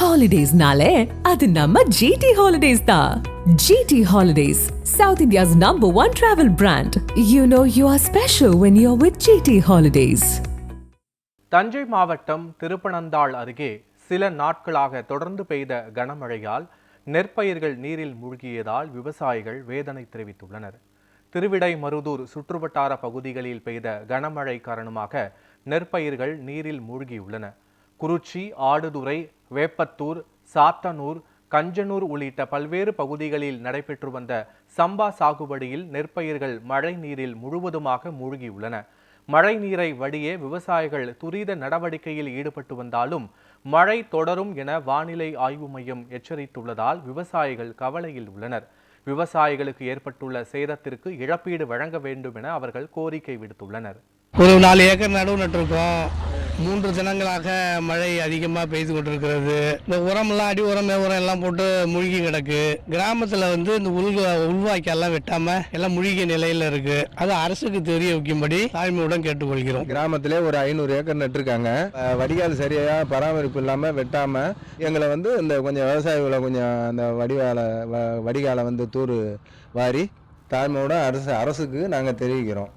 Holidays-nale, adu namma GT Holidays da. GT Holidays, South India's #1 travel brand. You know you are special when you're with GT Holidays. Thanjai மாவட்டம் திருப்பனந்தாள் அருகே சில நாட்களாக தொடர்ந்து பெய்த கனமழையால் நெற்பயிர்கள் நீரில் மூழ்கியதால் விவசாயிகள் வேதனை தெரிவித்துள்ளனர். திருவிடைமருதூர் சுற்றுவட்டார பகுதிகளில் பெய்த கனமழை காரணமாக நெற்பயிர்கள் நீரில் மூழ்கியுள்ளன. குறிச்சி, ஆடுதுறை, வேப்பத்தூர், சாத்தனூர், கஞ்சனூர் உள்ளிட்ட பல்வேறு பகுதிகளில் நடைபெற்று வந்த சம்பா சாகுபடியில் நெற்பயிர்கள் மழை நீரில் முழுவதுமாக மூழ்கியுள்ளன. மழை நீரை வடிய விவசாயிகள் துரித நடவடிக்கையில் ஈடுபட்டு வந்தாலும் மழை தொடரும் என வானிலை ஆய்வு மையம் எச்சரித்துள்ளதால் விவசாயிகள் கவலையில் உள்ளனர். விவசாயிகளுக்கு ஏற்பட்டுள்ள சேதத்திற்கு இழப்பீடு வழங்க வேண்டும் என அவர்கள் கோரிக்கை விடுத்துள்ளனர். ஒரு 4 ஏக்கர் நடுவு நட்டிருக்கோம். 3 தினங்களாக மழை அதிகமாக பெய்து கொண்டிருக்கிறது. இந்த உரமெல்லாம் அடி உரம் மேவுரம் எல்லாம் போட்டு மூழ்கி கிடக்கு. கிராமத்தில் இந்த உள்வாய்க்கெல்லாம் வெட்டாமல் எல்லாம் மூழ்கிய நிலையில் இருக்கு. அது அரசுக்கு தெரிய வைக்கும்படி தாழ்மையுடன் கேட்டுக்கொள்கிறோம். கிராமத்திலே ஒரு 500 ஏக்கர் நட்டிருக்காங்க. வடிகால் சரியாக பராமரிப்பு இல்லாமல் வெட்டாமல் எங்களை இந்த கொஞ்சம் விவசாயிகளை கொஞ்சம் அந்த வடிகாலை தூர் வாரி தாழ்மையோட அரசுக்கு நாங்கள் தெரிவிக்கிறோம்.